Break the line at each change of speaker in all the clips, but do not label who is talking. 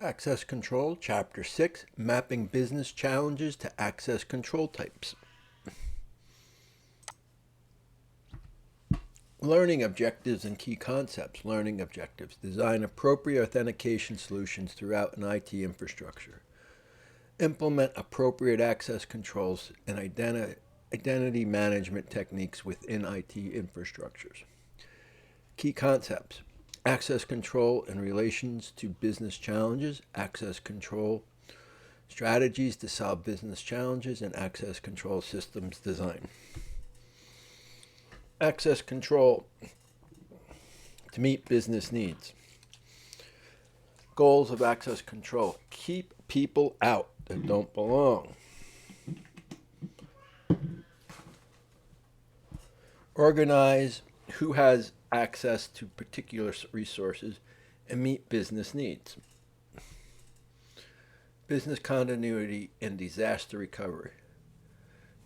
Access Control, Chapter 6, Mapping Business Challenges to Access Control Types. Learning objectives and key concepts. Learning objectives. Design appropriate authentication solutions throughout an IT infrastructure. Implement appropriate access controls and identity management techniques within IT infrastructures. Key concepts. Access control in relations to business challenges. Access control strategies to solve business challenges, and access control systems design. Access control to meet business needs. Goals of access control: keep people out that don't belong. Organize who has access to particular resources and meet business needs. Business continuity and disaster recovery.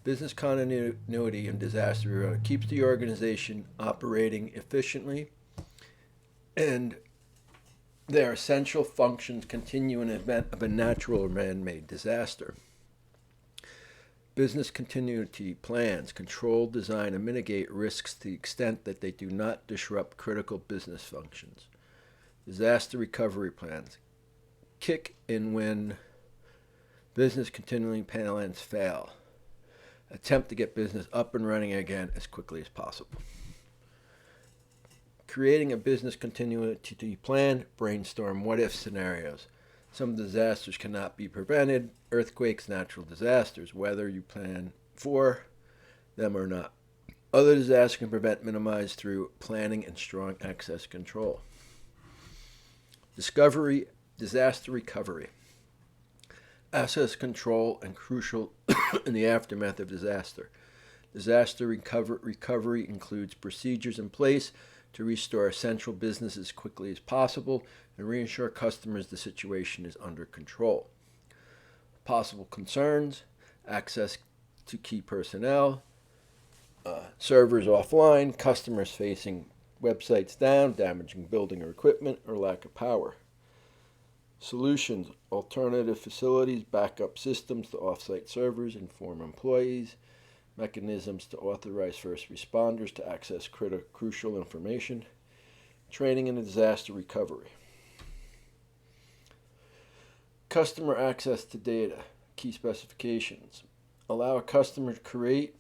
Business continuity and disaster recovery keeps the organization operating efficiently, and their essential functions continue in the event of a natural or man-made disaster. Business continuity plans control, design, and mitigate risks to the extent that they do not disrupt critical business functions. Disaster recovery plans kick in when business continuity plans fail. Attempt to get business up and running again as quickly as possible. Creating a business continuity plan, brainstorm what-if scenarios. Some disasters cannot be prevented: earthquakes, natural disasters, whether you plan for them or not. Other disasters can prevent, minimized through planning and strong access control. Disaster recovery. Access control and crucial in the aftermath of disaster. Disaster recovery includes procedures in place to restore essential business as quickly as possible and reassure customers the situation is under control. Possible concerns: access to key personnel, servers offline, customers facing websites down, damaging building or equipment, or lack of power. Solutions: alternative facilities, backup systems to offsite servers, inform employees, mechanisms to authorize first responders to access crucial information, training in disaster recovery. Customer access to data, key specifications: allow a customer to create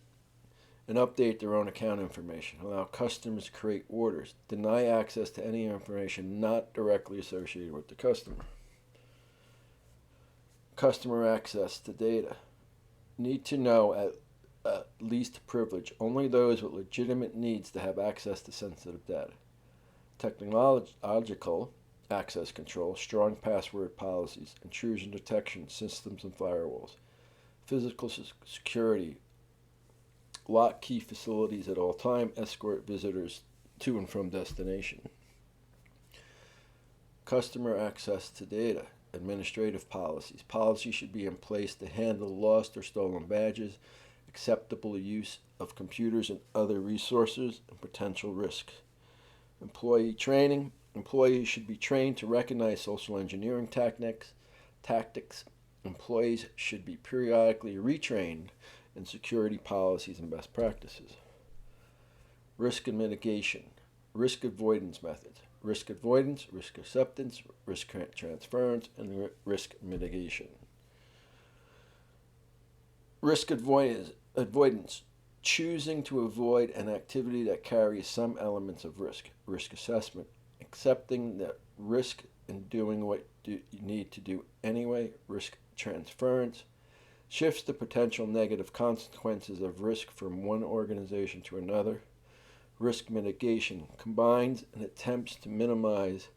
and update their own account information, allow customers to create orders, deny access to any information not directly associated with the customer. Customer access to data: need to know at least privilege only those with legitimate needs to have access to sensitive data. Technological access control: strong password policies, intrusion detection systems and firewalls. Physical security: lock key facilities at all time, escort visitors to and from destination. Customer access to data. Administrative policies: policies should be in place to handle lost or stolen badges, acceptable use of computers and other resources, and potential risks. Employee training: employees should be trained to recognize social engineering tactics. Employees should be periodically retrained in security policies and best practices. Risk and mitigation: risk avoidance methods. Risk avoidance, risk acceptance, risk transference, and risk mitigation. Risk avoidance: choosing to avoid an activity that carries some elements of risk. Risk assessment: accepting the risk and doing what you need to do anyway. Risk transference: shifts the potential negative consequences of risk from one organization to another. Risk mitigation: combines and attempts to minimize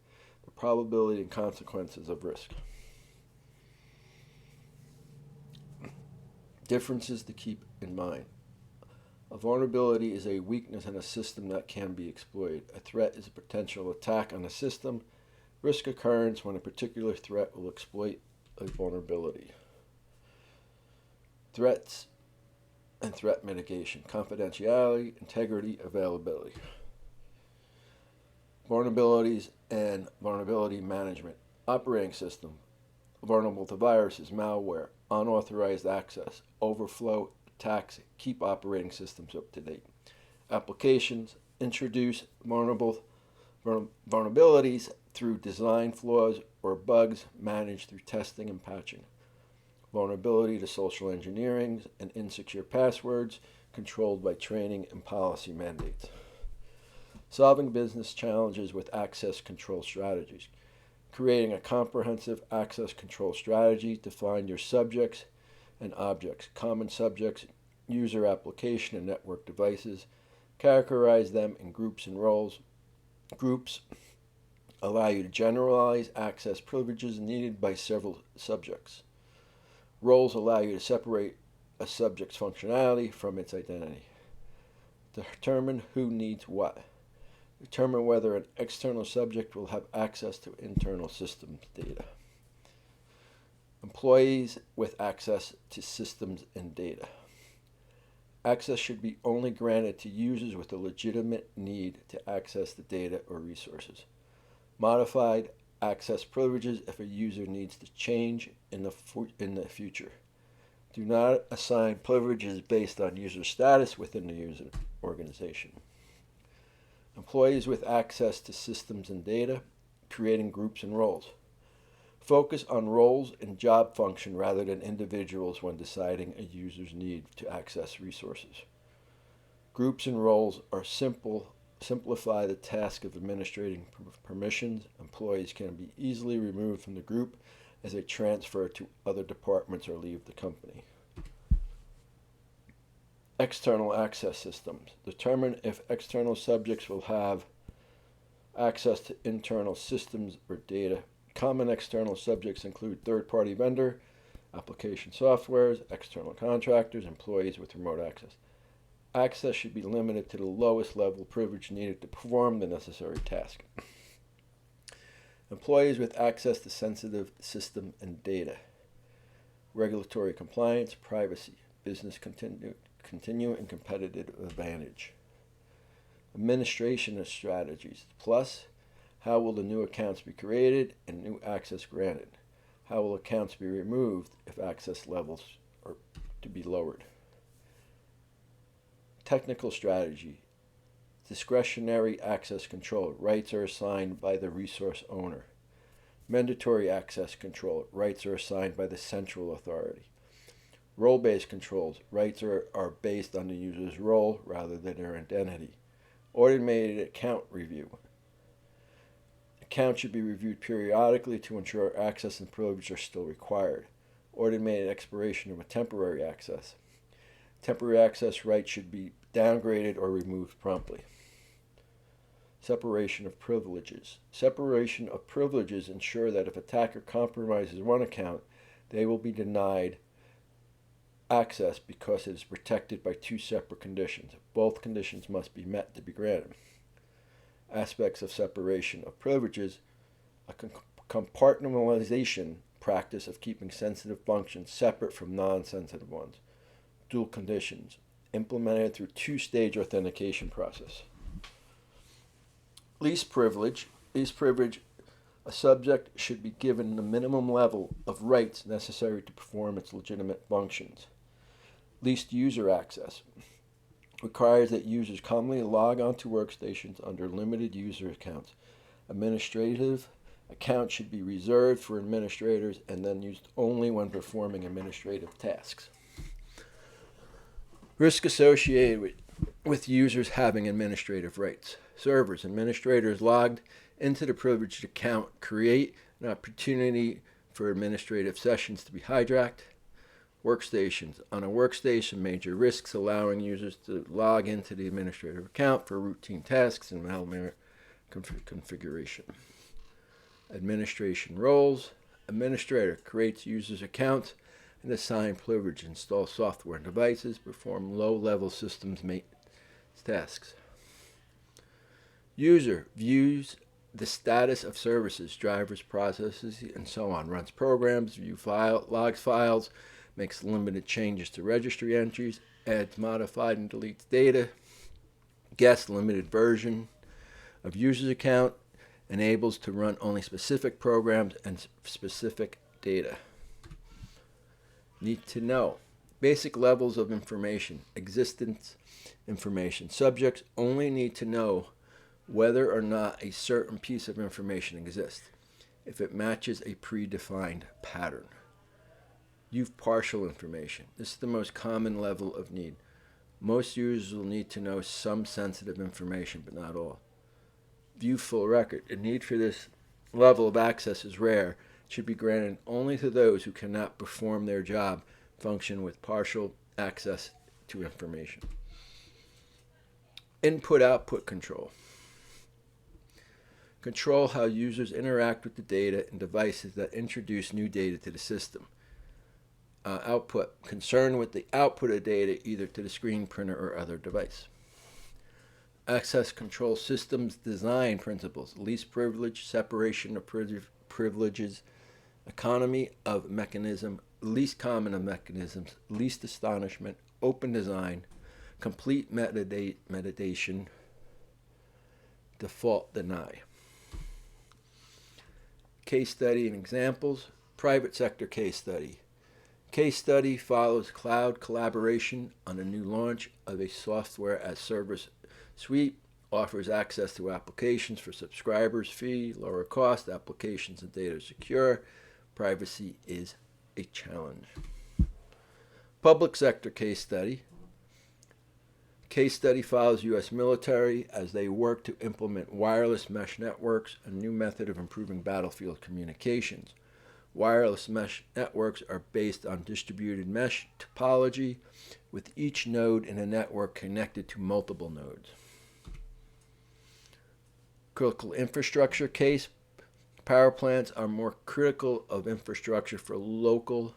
the probability and consequences of risk. Differences to keep in mind: a vulnerability is a weakness in a system that can be exploited. A threat is a potential attack on a system. Risk occurs when a particular threat will exploit a vulnerability. Threats and threat mitigation: confidentiality, integrity, availability. Vulnerabilities and vulnerability management. Operating system: vulnerable to viruses, malware, unauthorized access, overflow attacks, keep operating systems up to date. Applications introduce vulnerabilities through design flaws or bugs managed through testing and patching. Vulnerability to social engineering and insecure passwords controlled by training and policy mandates. Solving business challenges with access control strategies. Creating a comprehensive access control strategy to find your subjects and objects, common subjects, user application and network devices, characterize them in groups and roles. Groups allow you to generalize access privileges needed by several subjects. Roles allow you to separate a subject's functionality from its identity. Determine who needs what. Determine whether an external subject will have access to internal systems data. Employees with access to systems and data. Access should be only granted to users with a legitimate need to access the data or resources. Modified access privileges if a user needs to change in the future. Do not assign privileges based on user status within the user organization. Employees with access to systems and data, creating groups and roles. Focus on roles and job function rather than individuals when deciding a user's need to access resources. Groups and roles are simplify the task of administrating permissions. Employees can be easily removed from the group as they transfer to other departments or leave the company. External access systems. Determine if external subjects will have access to internal systems or data. Common external subjects include third-party vendor, application softwares, external contractors, employees with remote access. Access should be limited to the lowest level privilege needed to perform the necessary task. Employees with access to sensitive system and data. Regulatory compliance, privacy, business continue and competitive advantage. Administration of strategies. Plus, how will the new accounts be created and new access granted? How will accounts be removed if access levels are to be lowered? Technical strategy. Discretionary access control. Rights are assigned by the resource owner. Mandatory access control. Rights are assigned by the central authority. Role-based controls. Rights are based on the user's role rather than their identity. Automated account review. Accounts should be reviewed periodically to ensure access and privilege are still required. Automated expiration of a temporary access. Temporary access rights should be downgraded or removed promptly. Separation of privileges. Separation of privileges ensure that if attacker compromises one account, they will be denied access because it is protected by two separate conditions. Both conditions must be met to be granted. Aspects of separation of privileges. A compartmentalization practice of keeping sensitive functions separate from non-sensitive ones. Dual conditions. Implemented through two-stage authentication process. Least privilege. A subject should be given the minimum level of rights necessary to perform its legitimate functions. Least user access. Requires that users commonly log onto workstations under limited user accounts. Administrative accounts should be reserved for administrators and then used only when performing administrative tasks. Risk associated with users having administrative rights. Servers. Administrators logged into the privileged account create an opportunity for administrative sessions to be hijacked. Workstations. On a workstation, major risks allowing users to log into the administrative account for routine tasks and malware configuration. Administration roles. Administrator creates users' accounts and assigns privilege, install software and devices, perform low-level systems maintenance tasks. User views the status of services, drivers, processes, and so on. Runs programs, logs files, makes limited changes to registry entries, adds, modified, and deletes data. Guest limited version of user's account, enables to run only specific programs and specific data. Need to know. Basic levels of information. Existence information. Subjects only need to know whether or not a certain piece of information exists, if it matches a predefined pattern. View partial information. This is the most common level of need. Most users will need to know some sensitive information, but not all. View full record. The need for this level of access is rare. It should be granted only to those who cannot perform their job function with partial access to information. Input-output control. Control how users interact with the data and devices that introduce new data to the system. Output. Concern with the output of data either to the screen printer or other device. Access control systems design principles. Least privilege, separation of privileges, economy of mechanism, least common of mechanisms, least astonishment, open design, complete mediation, default deny. Case study and examples. Private sector case study. Case study follows cloud collaboration on a new launch of a software as service suite, offers access to applications for subscribers, fee, lower cost, applications and data secure. Privacy is a challenge. Public sector case study. Case study follows U.S. military as they work to implement wireless mesh networks, a new method of improving battlefield communications. Wireless mesh networks are based on distributed mesh topology, with each node in a network connected to multiple nodes. Critical infrastructure case. Power plants are more critical of infrastructure for local,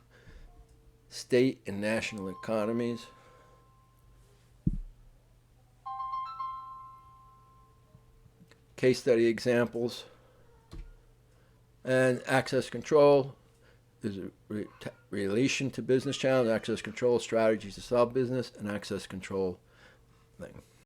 state, and national economies. Case study examples. And access control is a relation to business challenges, access control strategies to solve business, and access control thing.